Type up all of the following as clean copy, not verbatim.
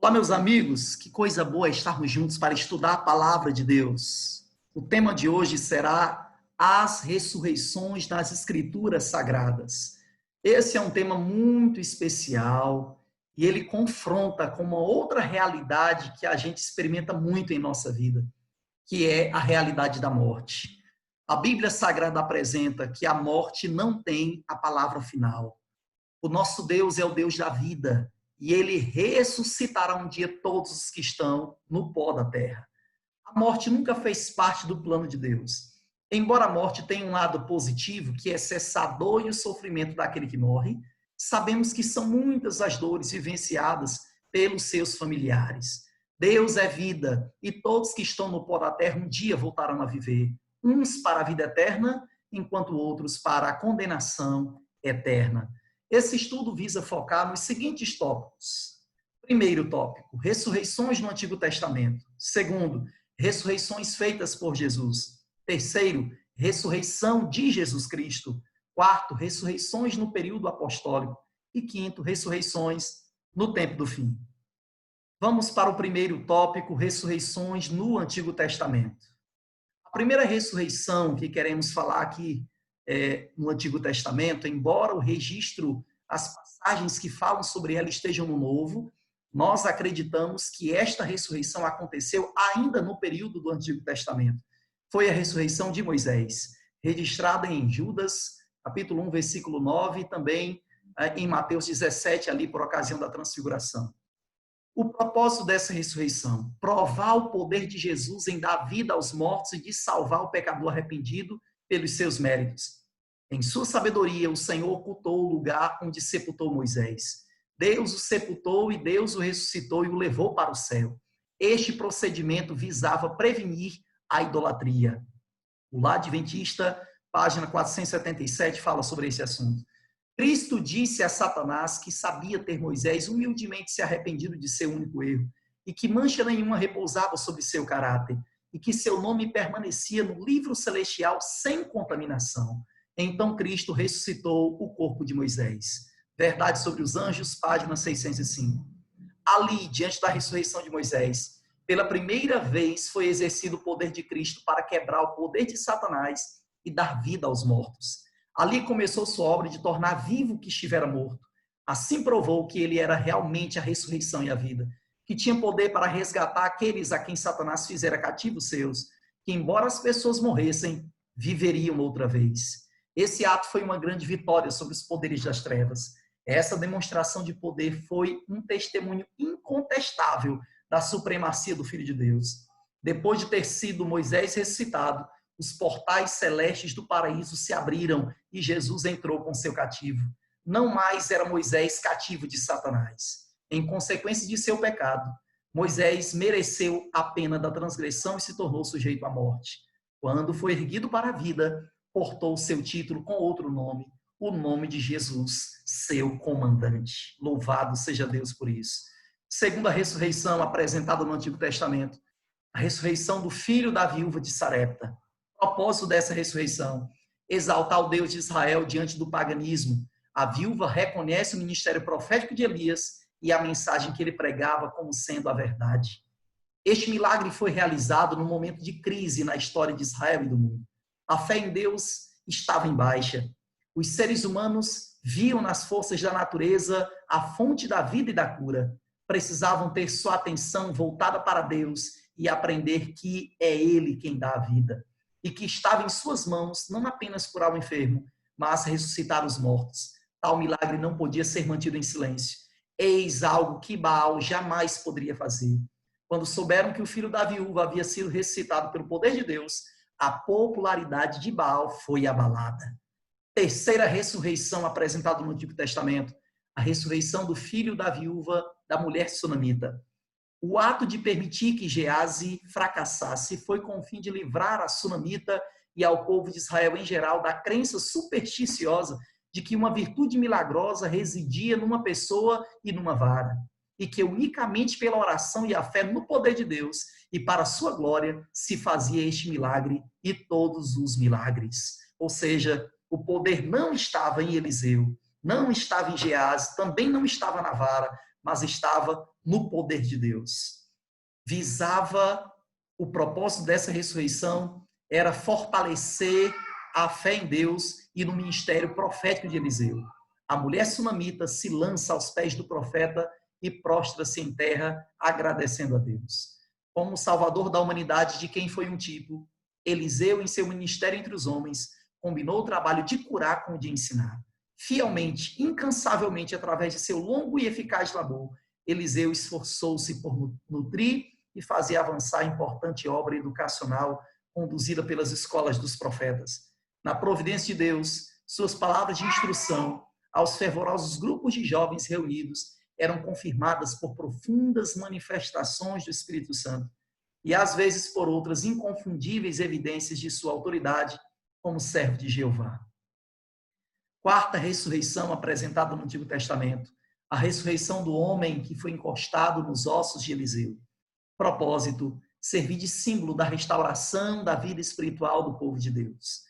Olá, meus amigos, que coisa boa estarmos juntos para estudar a palavra de Deus. O tema de hoje será as ressurreições das Escrituras Sagradas. Esse é um tema muito especial e ele confronta com uma outra realidade que a gente experimenta muito em nossa vida, que é a realidade da morte. A Bíblia Sagrada apresenta que a morte não tem a palavra final. O nosso Deus é o Deus da vida. E ele ressuscitará um dia todos os que estão no pó da terra. A morte nunca fez parte do plano de Deus. Embora a morte tenha um lado positivo, que é cessar a dor e o sofrimento daquele que morre, sabemos que são muitas as dores vivenciadas pelos seus familiares. Deus é vida, e todos que estão no pó da terra um dia voltarão a viver, uns para a vida eterna, enquanto outros para a condenação eterna. Esse estudo visa focar nos seguintes tópicos. Primeiro tópico, ressurreições no Antigo Testamento. Segundo, ressurreições feitas por Jesus. Terceiro, ressurreição de Jesus Cristo. Quarto, ressurreições no período apostólico. E quinto, ressurreições no tempo do fim. Vamos para o primeiro tópico, ressurreições no Antigo Testamento. A primeira ressurreição que queremos falar aqui no Antigo Testamento, embora o registro, as passagens que falam sobre ela estejam no Novo, nós acreditamos que esta ressurreição aconteceu ainda no período do Antigo Testamento. Foi a ressurreição de Moisés, registrada em Judas, capítulo 1, versículo 9, e também em Mateus 17, ali por ocasião da transfiguração. O propósito dessa ressurreição, provar o poder de Jesus em dar vida aos mortos e de salvar o pecador arrependido pelos seus méritos. Em sua sabedoria, o Senhor ocultou o lugar onde sepultou Moisés. Deus o sepultou e Deus o ressuscitou e o levou para o céu. Este procedimento visava prevenir a idolatria. O Lar Adventista, página 477, fala sobre esse assunto. Cristo disse a Satanás que sabia ter Moisés humildemente se arrependido de seu único erro e que mancha nenhuma repousava sobre seu caráter e que seu nome permanecia no livro celestial sem contaminação. Então Cristo ressuscitou o corpo de Moisés. Verdade sobre os Anjos, página 605. Ali, diante da ressurreição de Moisés, pela primeira vez foi exercido o poder de Cristo para quebrar o poder de Satanás e dar vida aos mortos. Ali começou sua obra de tornar vivo o que estivera morto. Assim provou que ele era realmente a ressurreição e a vida, que tinha poder para resgatar aqueles a quem Satanás fizera cativos seus, que embora as pessoas morressem, viveriam outra vez. Esse ato foi uma grande vitória sobre os poderes das trevas. Essa demonstração de poder foi um testemunho incontestável da supremacia do Filho de Deus. Depois de ter sido Moisés ressuscitado, os portais celestes do paraíso se abriram e Jesus entrou com seu cativo. Não mais era Moisés cativo de Satanás. Em consequência de seu pecado, Moisés mereceu a pena da transgressão e se tornou sujeito à morte. Quando foi erguido para a vida, portou seu título com outro nome, o nome de Jesus, seu comandante. Louvado seja Deus por isso. Segundo a ressurreição apresentada no Antigo Testamento, a ressurreição do filho da viúva de Sarepta. O propósito dessa ressurreição, exaltar o Deus de Israel diante do paganismo. A viúva reconhece o ministério profético de Elias e a mensagem que ele pregava como sendo a verdade. Este milagre foi realizado num momento de crise na história de Israel e do mundo. A fé em Deus estava em baixa. Os seres humanos viam nas forças da natureza a fonte da vida e da cura. Precisavam ter sua atenção voltada para Deus e aprender que é Ele quem dá a vida. E que estava em suas mãos não apenas curar o enfermo, mas ressuscitar os mortos. Tal milagre não podia ser mantido em silêncio. Eis algo que Baal jamais poderia fazer. Quando souberam que o filho da viúva havia sido ressuscitado pelo poder de Deus, a popularidade de Baal foi abalada. Terceira ressurreição apresentada no Antigo Testamento, a ressurreição do filho da viúva da mulher sunamita. O ato de permitir que Geazi fracassasse foi com o fim de livrar a sunamita e ao povo de Israel em geral da crença supersticiosa de que uma virtude milagrosa residia numa pessoa e numa vara, e que unicamente pela oração e a fé no poder de Deus e para a sua glória se fazia este milagre e todos os milagres. Ou seja, o poder não estava em Eliseu, não estava em Geazi, também não estava na vara, mas estava no poder de Deus. Visava o propósito dessa ressurreição era fortalecer a fé em Deus e no ministério profético de Eliseu. A mulher sunamita se lança aos pés do profeta e prostra-se em terra, agradecendo a Deus. Como Salvador da humanidade, de quem foi um tipo, Eliseu, em seu ministério entre os homens, combinou o trabalho de curar com o de ensinar. Fielmente, incansavelmente, através de seu longo e eficaz labor, Eliseu esforçou-se por nutrir e fazer avançar a importante obra educacional conduzida pelas escolas dos profetas. Na providência de Deus, suas palavras de instrução aos fervorosos grupos de jovens reunidos eram confirmadas por profundas manifestações do Espírito Santo e, às vezes, por outras inconfundíveis evidências de sua autoridade como servo de Jeová. Quarta ressurreição apresentada no Antigo Testamento, a ressurreição do homem que foi encostado nos ossos de Eliseu. Propósito, servir de símbolo da restauração da vida espiritual do povo de Deus.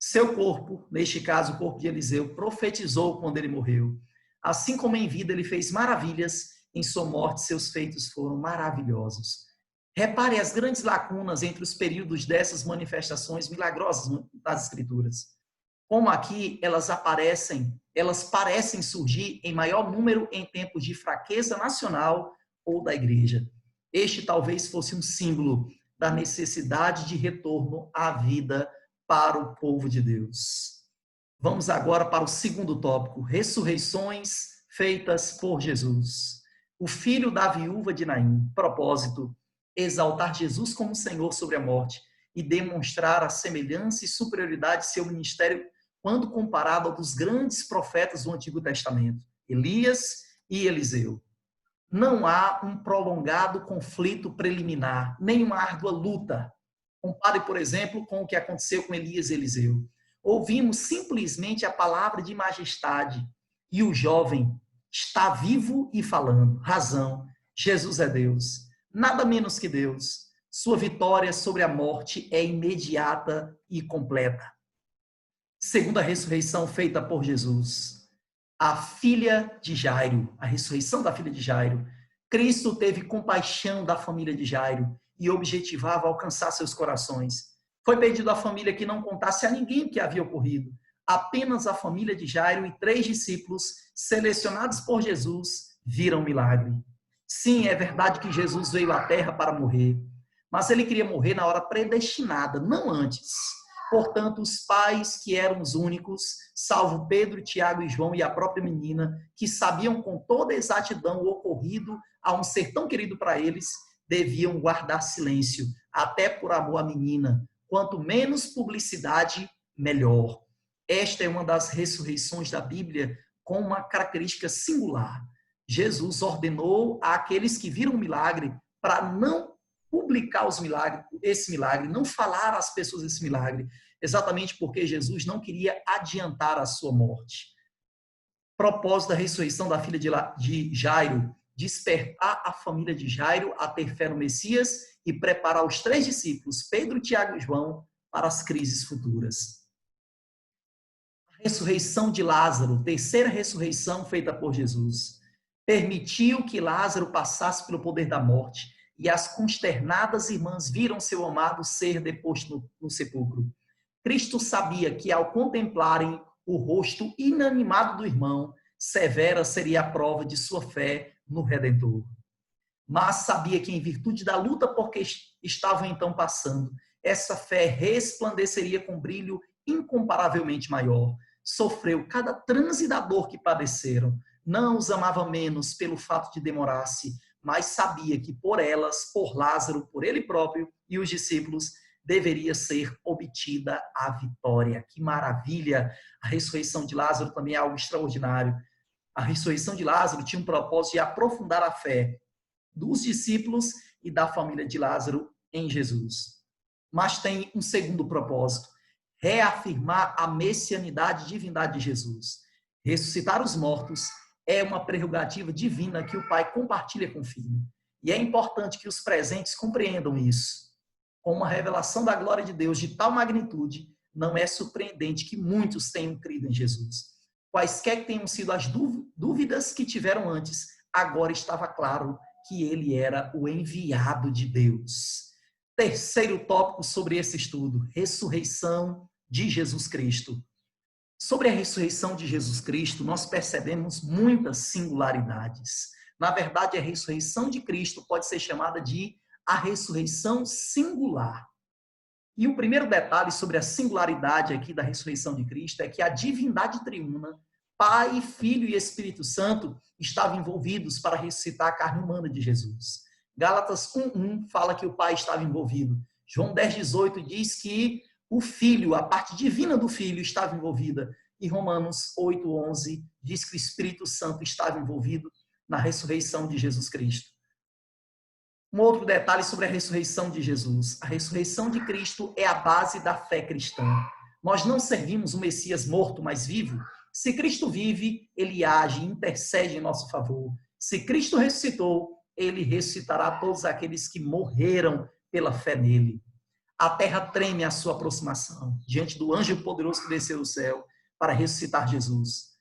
Seu corpo, neste caso o corpo de Eliseu, profetizou quando ele morreu. Assim como em vida ele fez maravilhas, em sua morte seus feitos foram maravilhosos. Repare as grandes lacunas entre os períodos dessas manifestações milagrosas das Escrituras. Como aqui elas parecem surgir em maior número em tempos de fraqueza nacional ou da igreja. Este talvez fosse um símbolo da necessidade de retorno à vida para o povo de Deus. Vamos agora para o segundo tópico, ressurreições feitas por Jesus. O filho da viúva de Naim, propósito, exaltar Jesus como Senhor sobre a morte e demonstrar a semelhança e superioridade de seu ministério quando comparado ao dos grandes profetas do Antigo Testamento, Elias e Eliseu. Não há um prolongado conflito preliminar, nem uma árdua luta. Compare, por exemplo, com o que aconteceu com Elias e Eliseu. Ouvimos simplesmente a palavra de majestade e o jovem está vivo e falando. Razão, Jesus é Deus, nada menos que Deus. Sua vitória sobre a morte é imediata e completa. Segunda ressurreição feita por Jesus. A filha de Jairo, a ressurreição da filha de Jairo. Cristo teve compaixão da família de Jairo e objetivava alcançar seus corações. Foi pedido à família que não contasse a ninguém o que havia ocorrido. Apenas a família de Jairo e 3 discípulos, selecionados por Jesus, viram o milagre. Sim, é verdade que Jesus veio à terra para morrer, mas ele queria morrer na hora predestinada, não antes. Portanto, os pais, que eram os únicos, salvo Pedro, Tiago e João e a própria menina, que sabiam com toda exatidão o ocorrido a um ser tão querido para eles, deviam guardar silêncio, até por amor à menina. Quanto menos publicidade, melhor. Esta é uma das ressurreições da Bíblia com uma característica singular. Jesus ordenou àqueles que viram o milagre para não publicar esse milagre, não falar às pessoas esse milagre, exatamente porque Jesus não queria adiantar a sua morte. Propósito da ressurreição da filha de Jairo, despertar a família de Jairo a ter fé no Messias e preparar os 3 discípulos, Pedro, Tiago e João, para as crises futuras. A ressurreição de Lázaro, terceira ressurreição feita por Jesus, permitiu que Lázaro passasse pelo poder da morte e as consternadas irmãs viram seu amado ser deposto no sepulcro. Cristo sabia que ao contemplarem o rosto inanimado do irmão, severa seria a prova de sua fé no Redentor. Mas sabia que em virtude da luta por que estavam então passando, essa fé resplandeceria com brilho incomparavelmente maior. Sofreu cada transe da dor que padeceram. Não os amava menos pelo fato de demorar-se, mas sabia que por elas, por Lázaro, por ele próprio e os discípulos, deveria ser obtida a vitória. Que maravilha! A ressurreição de Lázaro também é algo extraordinário. A ressurreição de Lázaro tinha um propósito de aprofundar a fé dos discípulos e da família de Lázaro em Jesus. Mas tem um segundo propósito, reafirmar a messianidade e divindade de Jesus. Ressuscitar os mortos é uma prerrogativa divina que o Pai compartilha com o Filho. E é importante que os presentes compreendam isso. Com uma revelação da glória de Deus de tal magnitude, não é surpreendente que muitos tenham crido em Jesus. Quaisquer que tenham sido as dúvidas que tiveram antes, agora estava claro que ele era o enviado de Deus. Terceiro tópico sobre esse estudo: ressurreição de Jesus Cristo. Sobre a ressurreição de Jesus Cristo, nós percebemos muitas singularidades. Na verdade, a ressurreição de Cristo pode ser chamada de a ressurreição singular. E o primeiro detalhe sobre a singularidade aqui da ressurreição de Cristo é que a divindade triuna, Pai, Filho e Espírito Santo, estavam envolvidos para ressuscitar a carne humana de Jesus. Gálatas 1:1 fala que o Pai estava envolvido. João 10:18 diz que o Filho, a parte divina do Filho, estava envolvida. E Romanos 8:11 diz que o Espírito Santo estava envolvido na ressurreição de Jesus Cristo. Um outro detalhe sobre a ressurreição de Jesus. A ressurreição de Cristo é a base da fé cristã. Nós não servimos um Messias morto, mas vivo. Se Cristo vive, ele age, intercede em nosso favor. Se Cristo ressuscitou, ele ressuscitará todos aqueles que morreram pela fé nele. A terra treme à sua aproximação, diante do anjo poderoso que desceu do céu para ressuscitar Jesus.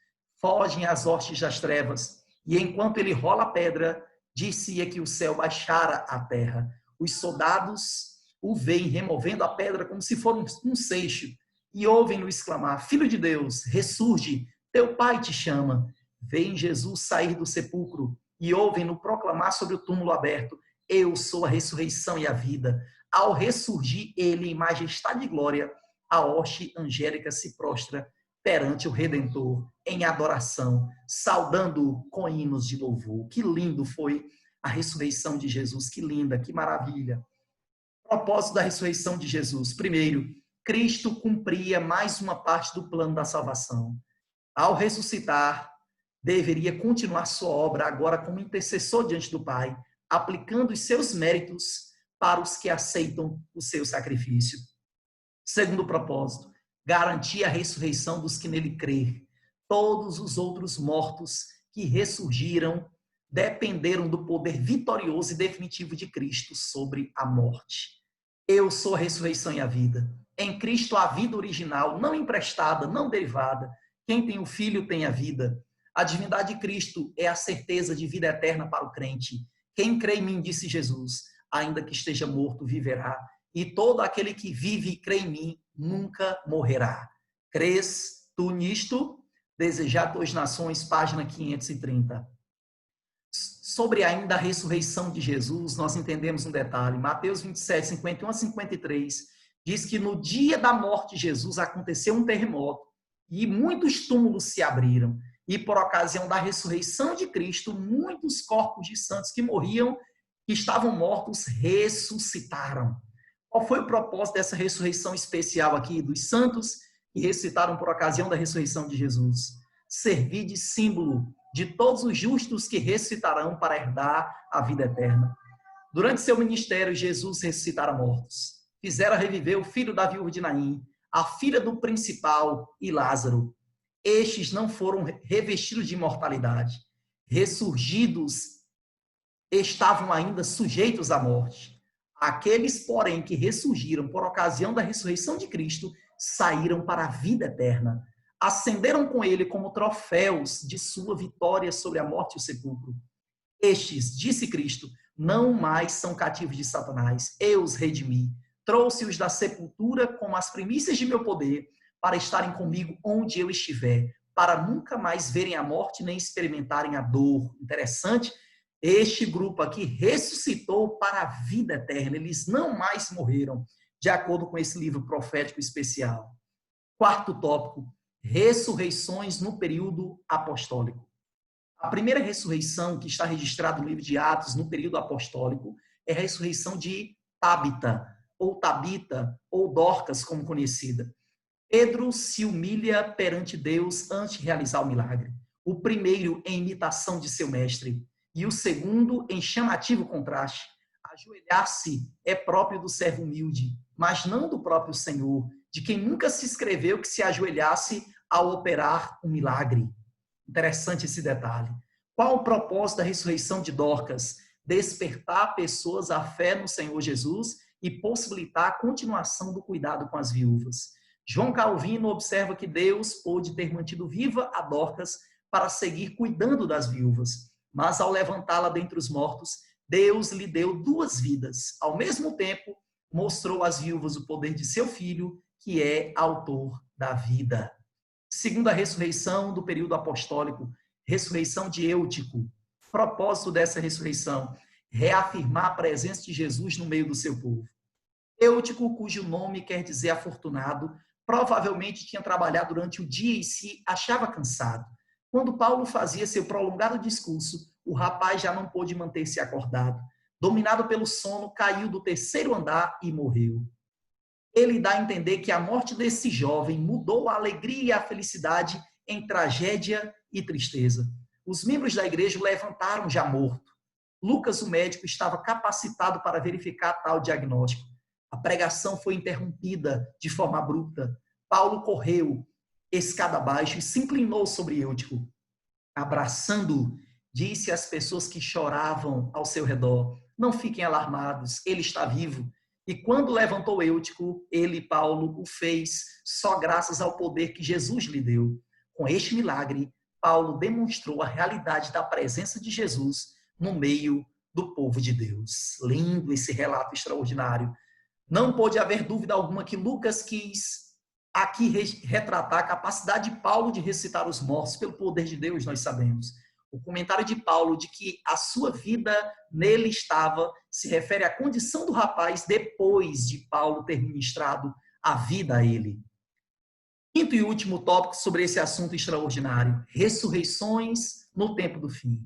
Fogem as hostes das trevas, e enquanto ele rola a pedra, disse-se que o céu baixara à terra. Os soldados o veem removendo a pedra como se fosse um seixo, e ouvem-no exclamar: Filho de Deus, ressurge, teu Pai te chama. Veem Jesus sair do sepulcro, e ouvem-no proclamar sobre o túmulo aberto: Eu sou a ressurreição e a vida. Ao ressurgir ele em majestade e glória, a hoste angélica se prostra perante o Redentor em adoração, saudando-o com hinos de louvor. Que lindo foi a ressurreição de Jesus, que linda, que maravilha. Propósito da ressurreição de Jesus. Primeiro, Cristo cumpria mais uma parte do plano da salvação. Ao ressuscitar, deveria continuar sua obra agora como intercessor diante do Pai, aplicando os seus méritos para os que aceitam o seu sacrifício. Segundo propósito, garantir a ressurreição dos que nele crer. Todos os outros mortos que ressurgiram dependeram do poder vitorioso e definitivo de Cristo sobre a morte. Eu sou a ressurreição e a vida. Em Cristo a vida original, não emprestada, não derivada. Quem tem o Filho tem a vida. A divindade de Cristo é a certeza de vida eterna para o crente. Quem crê em mim, disse Jesus, ainda que esteja morto, viverá. E todo aquele que vive e crê em mim nunca morrerá. Crês tu nisto? Desejado às nações, página 530. Sobre ainda a ressurreição de Jesus, nós entendemos um detalhe. Mateus 27, 51 a 53, diz que no dia da morte de Jesus aconteceu um terremoto e muitos túmulos se abriram. E por ocasião da ressurreição de Cristo, muitos corpos de santos que morriam, que estavam mortos, ressuscitaram. Qual foi o propósito dessa ressurreição especial aqui dos santos que ressuscitaram por ocasião da ressurreição de Jesus? Servir de símbolo de todos os justos que ressuscitarão para herdar a vida eterna. Durante seu ministério, Jesus ressuscitara mortos. Fizera reviver o filho da viúva de Naim, a filha do principal e Lázaro. Estes não foram revestidos de imortalidade. Ressurgidos, estavam ainda sujeitos à morte. Aqueles, porém, que ressurgiram por ocasião da ressurreição de Cristo, saíram para a vida eterna. Ascenderam com ele como troféus de sua vitória sobre a morte e o sepulcro. Estes, disse Cristo, não mais são cativos de Satanás. Eu os redimi. Trouxe-os da sepultura como as primícias de meu poder, para estarem comigo onde eu estiver, para nunca mais verem a morte nem experimentarem a dor. Interessante, este grupo aqui ressuscitou para a vida eterna. Eles não mais morreram, de acordo com esse livro profético especial. Quarto tópico, ressurreições no período apostólico. A primeira ressurreição que está registrada no livro de Atos, no período apostólico, é a ressurreição de Tabita, ou Dorcas, como conhecida. Pedro se humilha perante Deus antes de realizar o milagre. O primeiro em imitação de seu mestre e o segundo em chamativo contraste. Ajoelhar-se é próprio do servo humilde, mas não do próprio Senhor, de quem nunca se escreveu que se ajoelhasse ao operar um milagre. Interessante esse detalhe. Qual o propósito da ressurreição de Dorcas? Despertar pessoas à fé no Senhor Jesus e possibilitar a continuação do cuidado com as viúvas. João Calvino observa que Deus pôde ter mantido viva a Dorcas para seguir cuidando das viúvas, mas ao levantá-la dentre os mortos, Deus lhe deu duas vidas. Ao mesmo tempo, mostrou às viúvas o poder de seu Filho, que é autor da vida. Segunda ressurreição do período apostólico, ressurreição de Eutico. Propósito dessa ressurreição, reafirmar a presença de Jesus no meio do seu povo. Eutico, cujo nome quer dizer afortunado, provavelmente tinha trabalhado durante o dia e se achava cansado. Quando Paulo fazia seu prolongado discurso, o rapaz já não pôde manter-se acordado. Dominado pelo sono, caiu do terceiro andar e morreu. Ele dá a entender que a morte desse jovem mudou a alegria e a felicidade em tragédia e tristeza. Os membros da igreja o levantaram já morto. Lucas, o médico, estava capacitado para verificar tal diagnóstico. A pregação foi interrompida de forma abrupta. Paulo correu escada abaixo e se inclinou sobre Eutico. Abraçando-o, disse às pessoas que choravam ao seu redor: não fiquem alarmados, ele está vivo. E quando levantou Eutico, ele, Paulo, o fez só graças ao poder que Jesus lhe deu. Com este milagre, Paulo demonstrou a realidade da presença de Jesus no meio do povo de Deus. Lindo esse relato extraordinário. Não pôde haver dúvida alguma que Lucas quis aqui retratar a capacidade de Paulo de ressuscitar os mortos pelo poder de Deus, nós sabemos. O comentário de Paulo de que a sua vida nele estava se refere à condição do rapaz depois de Paulo ter ministrado a vida a ele. Quinto e último tópico sobre esse assunto extraordinário: ressurreições no tempo do fim.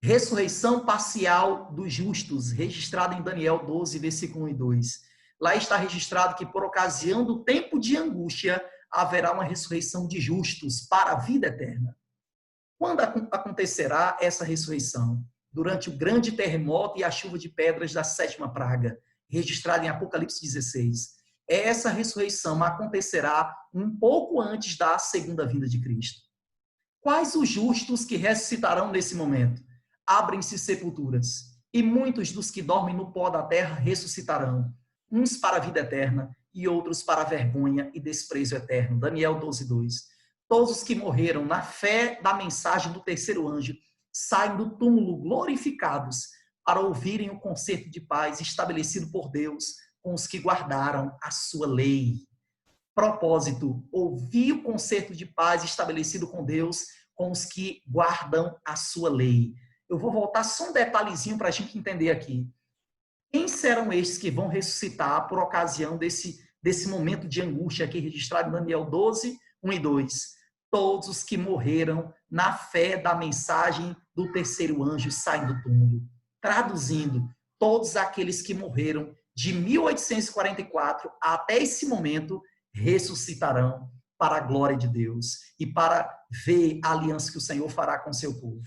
Ressurreição parcial dos justos, registrada em Daniel 12, versículo 1 e 2. Lá está registrado que por ocasião do tempo de angústia haverá uma ressurreição de justos para a vida eterna. Quando acontecerá essa ressurreição? Durante o grande terremoto e a chuva de pedras da sétima praga, registrada em Apocalipse 16. Essa ressurreição acontecerá um pouco antes da segunda vinda de Cristo. Quais os justos que ressuscitarão nesse momento? Abrem-se sepulturas, e muitos dos que dormem no pó da terra ressuscitarão, uns para a vida eterna e outros para a vergonha e desprezo eterno. Daniel 12, 2. Todos os que morreram na fé da mensagem do terceiro anjo saem do túmulo glorificados para ouvirem o concerto de paz estabelecido por Deus com os que guardaram a sua lei. Propósito: ouvir o concerto de paz estabelecido com Deus com os que guardam a sua lei. Eu vou voltar só um detalhezinho para a gente entender aqui. Quem serão estes que vão ressuscitar por ocasião desse momento de angústia aqui registrado em Daniel 12, 1 e 2? Todos os que morreram na fé da mensagem do terceiro anjo saem do túmulo. Traduzindo, todos aqueles que morreram de 1844 até esse momento ressuscitarão para a glória de Deus e para ver a aliança que o Senhor fará com seu povo.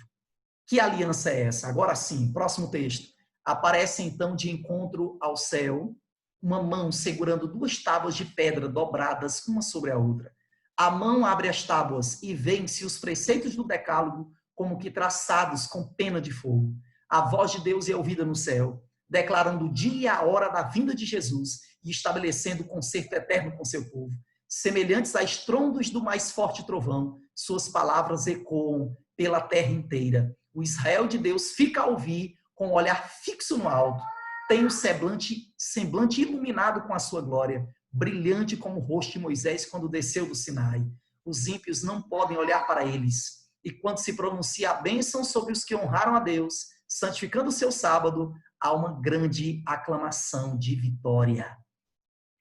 Que aliança é essa? Agora sim, próximo texto. Aparece então de encontro ao céu uma mão segurando duas tábuas de pedra dobradas uma sobre a outra. A mão abre as tábuas e vê-se os preceitos do decálogo como que traçados com pena de fogo. A voz de Deus é ouvida no céu, declarando o dia e a hora da vinda de Jesus e estabelecendo o concerto eterno com seu povo. Semelhantes a estrondos do mais forte trovão, suas palavras ecoam pela terra inteira. O Israel de Deus fica a ouvir com o olhar fixo no alto. Tem o semblante iluminado com a sua glória, brilhante como o rosto de Moisés quando desceu do Sinai. Os ímpios não podem olhar para eles. E quando se pronuncia a bênção sobre os que honraram a Deus, santificando o seu sábado, há uma grande aclamação de vitória.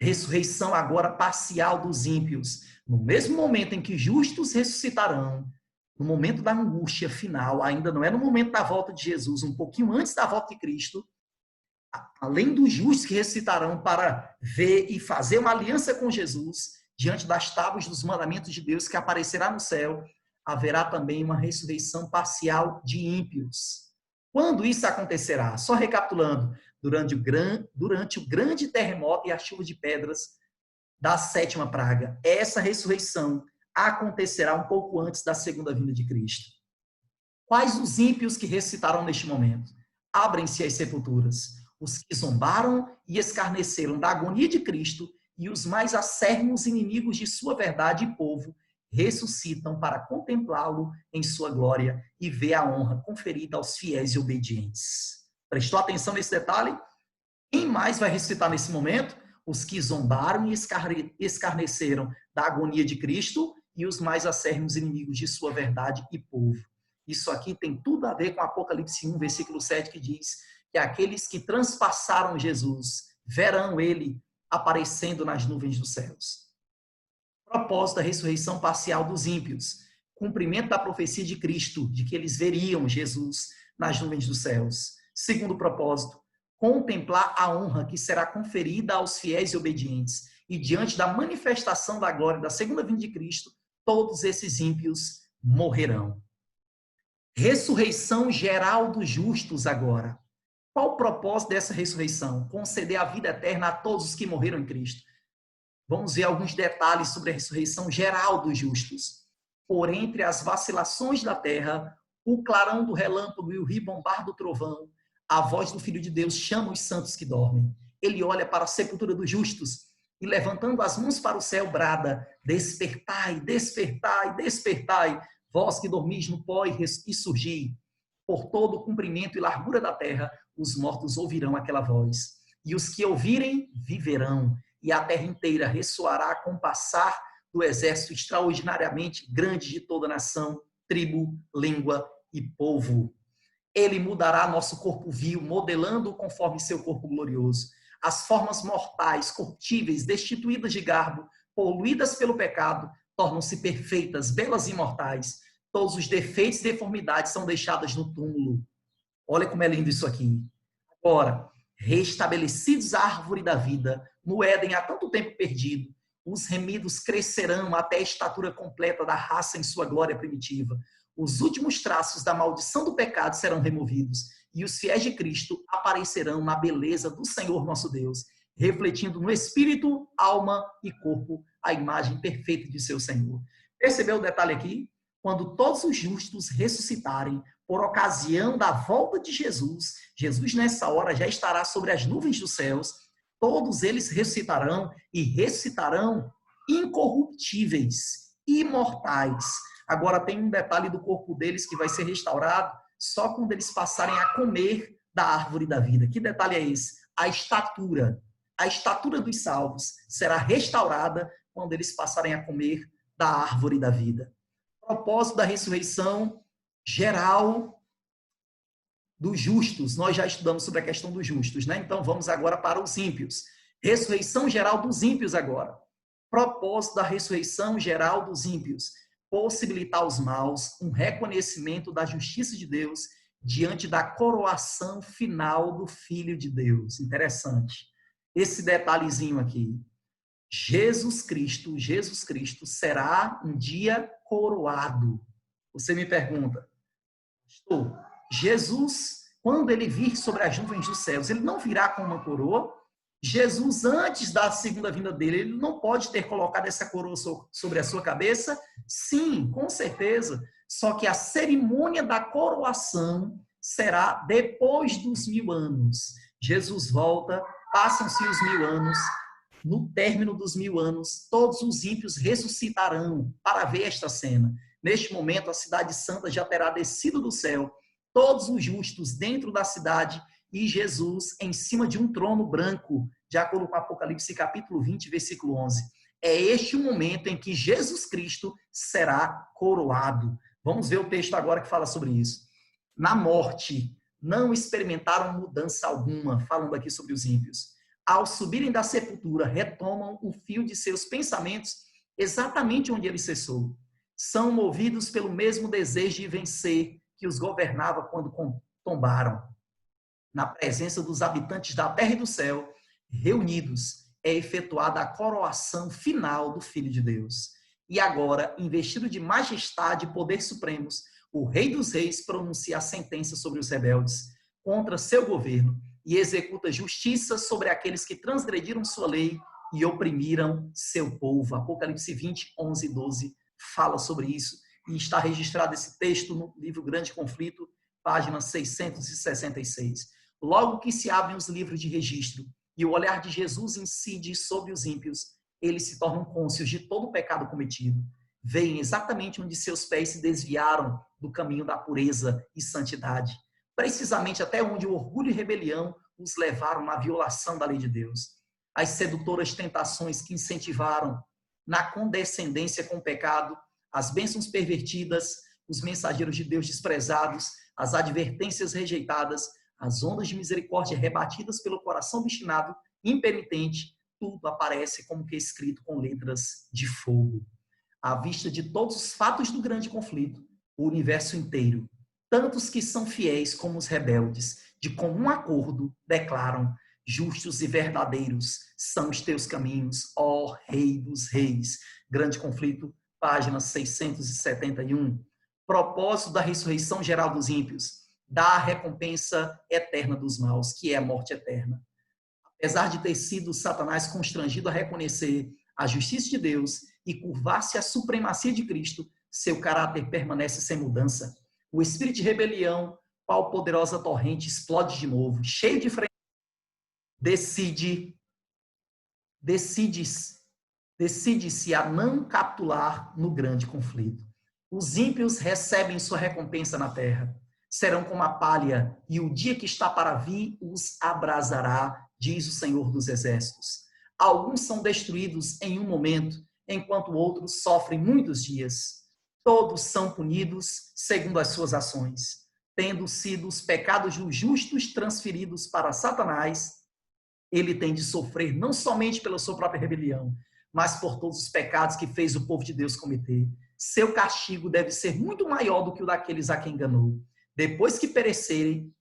Ressurreição agora parcial dos ímpios. No mesmo momento em que justos ressuscitarão, no momento da angústia final, ainda não é no momento da volta de Jesus, um pouquinho antes da volta de Cristo, além dos justos que ressuscitarão para ver e fazer uma aliança com Jesus, diante das tábuas dos mandamentos de Deus que aparecerá no céu, haverá também uma ressurreição parcial de ímpios. Quando isso acontecerá? Só recapitulando, durante o grande terremoto e a chuva de pedras da sétima praga. Essa ressurreição acontecerá um pouco antes da segunda vinda de Cristo. Quais os ímpios que ressuscitarão neste momento? Abrem-se as sepulturas. Os que zombaram e escarneceram da agonia de Cristo e os mais acérrimos inimigos de sua verdade e povo ressuscitam para contemplá-lo em sua glória e ver a honra conferida aos fiéis e obedientes. Prestou atenção nesse detalhe? Quem mais vai ressuscitar nesse momento? Os que zombaram e escarneceram da agonia de Cristo e os mais acérrimos inimigos de sua verdade e povo. Isso aqui tem tudo a ver com Apocalipse 1, versículo 7, que diz que aqueles que transpassaram Jesus verão ele aparecendo nas nuvens dos céus. Propósito da ressurreição parcial dos ímpios. Cumprimento da profecia de Cristo, de que eles veriam Jesus nas nuvens dos céus. Segundo propósito, contemplar a honra que será conferida aos fiéis e obedientes. E diante da manifestação da glória da segunda vinda de Cristo, todos esses ímpios morrerão. Ressurreição geral dos justos agora. Qual o propósito dessa ressurreição? Conceder a vida eterna a todos os que morreram em Cristo. Vamos ver alguns detalhes sobre a ressurreição geral dos justos. Por entre as vacilações da terra, o clarão do relâmpago e o ribombar do trovão, a voz do Filho de Deus chama os santos que dormem. Ele olha para a sepultura dos justos e, levantando as mãos para o céu, brada: despertai, despertai, despertai, vós que dormis no pó e surgi. Por todo o comprimento e largura da terra, os mortos ouvirão aquela voz. E os que ouvirem, viverão. E a terra inteira ressoará com o passar do exército extraordinariamente grande de toda nação, tribo, língua e povo. Ele mudará nosso corpo vil, modelando-o conforme seu corpo glorioso. As formas mortais, corruptíveis, destituídas de garbo, poluídas pelo pecado, tornam-se perfeitas, belas e imortais. Todos os defeitos e deformidades são deixadas no túmulo. Olha como é lindo isso aqui. Agora, restabelecidos à árvore da vida, no Éden há tanto tempo perdido, os remidos crescerão até a estatura completa da raça em sua glória primitiva. Os últimos traços da maldição do pecado serão removidos e os fiéis de Cristo aparecerão na beleza do Senhor nosso Deus, refletindo no espírito, alma e corpo a imagem perfeita de seu Senhor. Percebeu o detalhe aqui? Quando todos os justos ressuscitarem por ocasião da volta de Jesus, Jesus nessa hora já estará sobre as nuvens dos céus, todos eles ressuscitarão e ressuscitarão incorruptíveis, imortais. Agora tem um detalhe do corpo deles que vai ser restaurado só quando eles passarem a comer da árvore da vida. Que detalhe é esse? A estatura dos salvos será restaurada quando eles passarem a comer da árvore da vida. Propósito da ressurreição geral dos justos. Nós já estudamos sobre a questão dos justos, né? Então vamos agora para os ímpios. Ressurreição geral dos ímpios agora. Propósito da ressurreição geral dos ímpios: possibilitar aos maus um reconhecimento da justiça de Deus diante da coroação final do Filho de Deus. Interessante. Esse detalhezinho aqui. Jesus Cristo será um dia coroado. Você me pergunta, pastor, Jesus, quando ele vir sobre as nuvens dos céus, ele não virá com uma coroa? Jesus, antes da segunda vinda dele, ele não pode ter colocado essa coroa sobre a sua cabeça? Sim, com certeza. Só que a cerimônia da coroação será depois dos 1000 anos. Jesus volta, passam-se os 1000 anos. No término dos 1000 anos, todos os ímpios ressuscitarão para ver esta cena. Neste momento, a cidade santa já terá descido do céu, todos os justos dentro da cidade e Jesus em cima de um trono branco, de acordo com Apocalipse capítulo 20, versículo 11. É este o momento em que Jesus Cristo será coroado. Vamos ver o texto agora que fala sobre isso. Na morte, não experimentaram mudança alguma, falando aqui sobre os ímpios. Ao subirem da sepultura, retomam o fio de seus pensamentos exatamente onde ele cessou. São movidos pelo mesmo desejo de vencer que os governava quando tombaram. Na presença dos habitantes da terra e do céu, reunidos, é efetuada a coroação final do Filho de Deus. E agora, investido de majestade e poder supremos, o Rei dos Reis pronuncia a sentença sobre os rebeldes contra seu governo e executa justiça sobre aqueles que transgrediram sua lei e oprimiram seu povo. Apocalipse 20, 11 e 12 fala sobre isso e está registrado esse texto no livro Grande Conflito, página 666. Logo que se abrem os livros de registro e o olhar de Jesus incide sobre os ímpios, eles se tornam cônscios de todo o pecado cometido. veem exatamente onde seus pés se desviaram do caminho da pureza e santidade, precisamente até onde o orgulho e rebelião os levaram à violação da lei de Deus. As sedutoras tentações que incentivaram na condescendência com o pecado, as bênçãos pervertidas, os mensageiros de Deus desprezados, as advertências rejeitadas, as ondas de misericórdia rebatidas pelo coração obstinado, impenitente, tudo aparece como que escrito com letras de fogo. À vista de todos os fatos do grande conflito, o universo inteiro, tanto os que são fiéis como os rebeldes, de comum acordo, declaram: justos e verdadeiros são os teus caminhos, ó Rei dos Reis. Grande conflito, página 671. Propósito da ressurreição geral dos ímpios, da recompensa eterna dos maus, que é a morte eterna. Apesar de ter sido Satanás constrangido a reconhecer a justiça de Deus e curvar-se à supremacia de Cristo, seu caráter permanece sem mudança. O espírito de rebelião, qual poderosa torrente, explode de novo, cheio de freio, decide-se a não capitular no grande conflito. Os ímpios recebem sua recompensa na terra. Serão como a palha, e o dia que está para vir os abrasará, diz o Senhor dos Exércitos. Alguns são destruídos em um momento, enquanto outros sofrem muitos dias. Todos são punidos segundo as suas ações. Tendo sido os pecados dos justos transferidos para Satanás, ele tem de sofrer não somente pela sua própria rebelião, mas por todos os pecados que fez o povo de Deus cometer. Seu castigo deve ser muito maior do que o daqueles a quem enganou. Depois que perecerem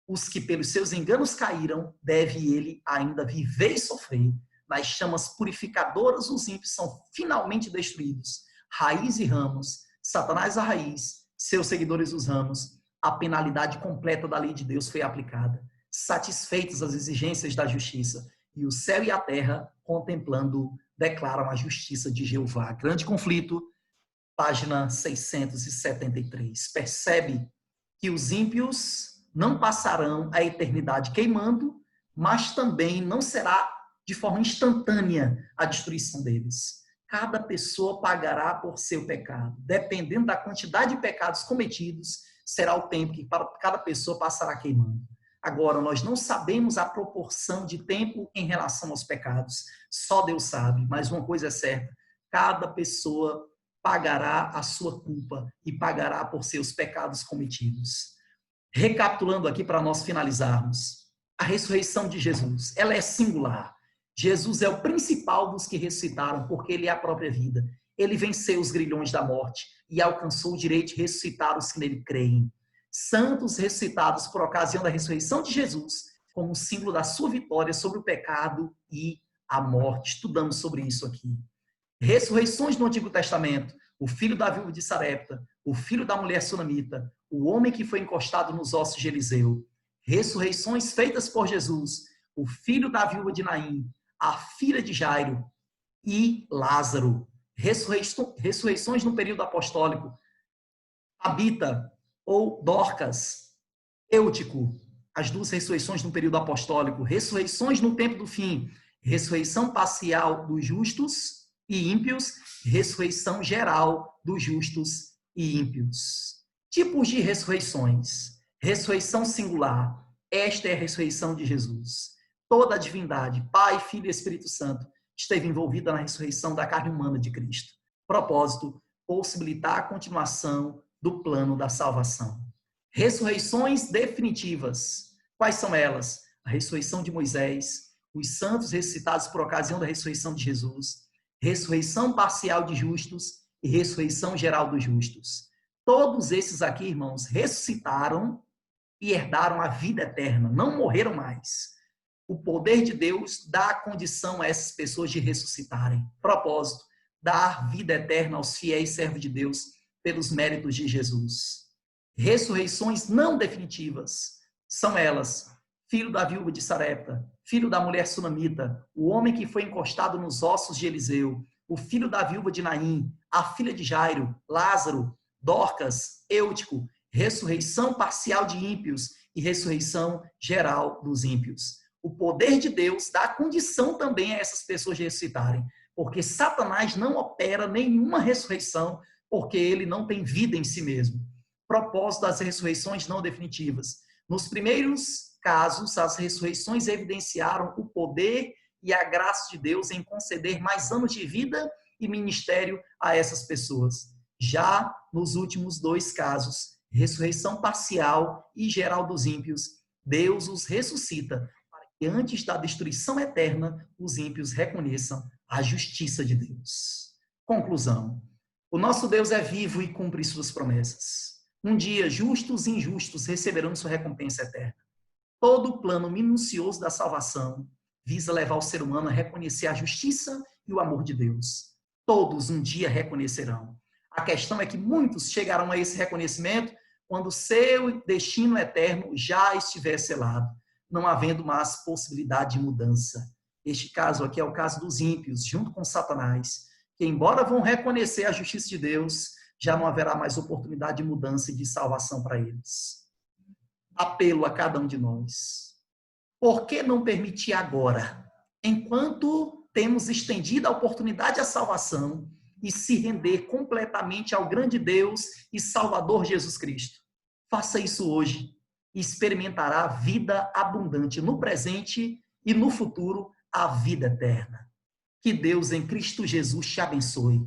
os que pelos seus enganos caíram, deve ele ainda viver e sofrer. Nas chamas purificadoras, os ímpios são finalmente destruídos. Raiz e ramos, Satanás a raiz, seus seguidores os ramos. A penalidade completa da lei de Deus foi aplicada. Satisfeitas as exigências da justiça, e o céu e a terra, contemplando, declaram a justiça de Jeová. Grande conflito, página 673. Percebe que os ímpios não passarão a eternidade queimando, mas também não será de forma instantânea a destruição deles. Cada pessoa pagará por seu pecado. Dependendo da quantidade de pecados cometidos, será o tempo que cada pessoa passará queimando. Agora, nós não sabemos a proporção de tempo em relação aos pecados. Só Deus sabe, mas uma coisa é certa: cada pessoa pagará a sua culpa e pagará por seus pecados cometidos. Recapitulando aqui para nós finalizarmos, a ressurreição de Jesus, ela é singular. Jesus é o principal dos que ressuscitaram, porque ele é a própria vida. Ele venceu os grilhões da morte e alcançou o direito de ressuscitar os que nele creem. Santos ressuscitados por ocasião da ressurreição de Jesus, como símbolo da sua vitória sobre o pecado e a morte. Estudamos sobre isso aqui. Ressurreições no Antigo Testamento: o filho da viúva de Sarepta, o filho da mulher sunamita, o homem que foi encostado nos ossos de Eliseu. Ressurreições feitas por Jesus: o filho da viúva de Naim, a filha de Jairo e Lázaro. Ressurreições no período apostólico: Tabita ou Dorcas, Eutico, as duas ressurreições no período apostólico. Ressurreições no tempo do fim: ressurreição parcial dos justos e ímpios, ressurreição geral dos justos e ímpios. Tipos de ressurreições: ressurreição singular, esta é a ressurreição de Jesus. Toda a divindade, Pai, Filho e Espírito Santo, esteve envolvida na ressurreição da carne humana de Cristo. Propósito: possibilitar a continuação do plano da salvação. Ressurreições definitivas. Quais são elas? A ressurreição de Moisés, os santos ressuscitados por ocasião da ressurreição de Jesus, ressurreição parcial de justos e ressurreição geral dos justos. Todos esses aqui, irmãos, ressuscitaram e herdaram a vida eterna, não morreram mais. O poder de Deus dá a condição a essas pessoas de ressuscitarem. Propósito: dar vida eterna aos fiéis servos de Deus pelos méritos de Jesus. Ressurreições não definitivas são elas: filho da viúva de Sarepta, filho da mulher sunamita, o homem que foi encostado nos ossos de Eliseu, o filho da viúva de Naim, a filha de Jairo, Lázaro, Dorcas, Eutico. Ressurreição parcial de ímpios e ressurreição geral dos ímpios. O poder de Deus dá condição também a essas pessoas de ressuscitarem. porque Satanás não opera nenhuma ressurreição, porque ele não tem vida em si mesmo. Propósito das ressurreições não definitivas. Nos primeiros casos, as ressurreições evidenciaram o poder e a graça de Deus em conceder mais anos de vida e ministério a essas pessoas. Já nos últimos dois casos, ressurreição parcial e geral dos ímpios, Deus os ressuscita para que antes da destruição eterna, os ímpios reconheçam a justiça de Deus. Conclusão. O nosso Deus é vivo e cumpre suas promessas. Um dia, justos e injustos receberão sua recompensa eterna. Todo o plano minucioso da salvação visa levar o ser humano a reconhecer a justiça e o amor de Deus. Todos um dia reconhecerão. A questão é que muitos chegarão a esse reconhecimento quando seu destino eterno já estiver selado, não havendo mais possibilidade de mudança. Este caso aqui é o caso dos ímpios, junto com Satanás, que embora vão reconhecer a justiça de Deus, já não haverá mais oportunidade de mudança e de salvação para eles. Apelo a cada um de nós. Por que não permitir agora, enquanto temos estendido a oportunidade à salvação, e se render completamente ao grande Deus e Salvador Jesus Cristo? Faça isso hoje e experimentará vida abundante no presente e no futuro, a vida eterna. Que Deus em Cristo Jesus te abençoe.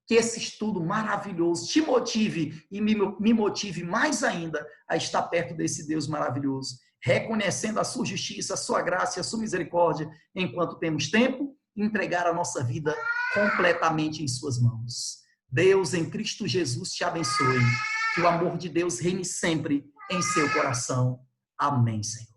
Que esse estudo maravilhoso te motive e me motive mais ainda a estar perto desse Deus maravilhoso, reconhecendo a sua justiça, a sua graça e a sua misericórdia, enquanto temos tempo, entregar a nossa vida completamente em suas mãos. Deus em Cristo Jesus te abençoe. Que o amor de Deus reine sempre em seu coração. Amém, Senhor.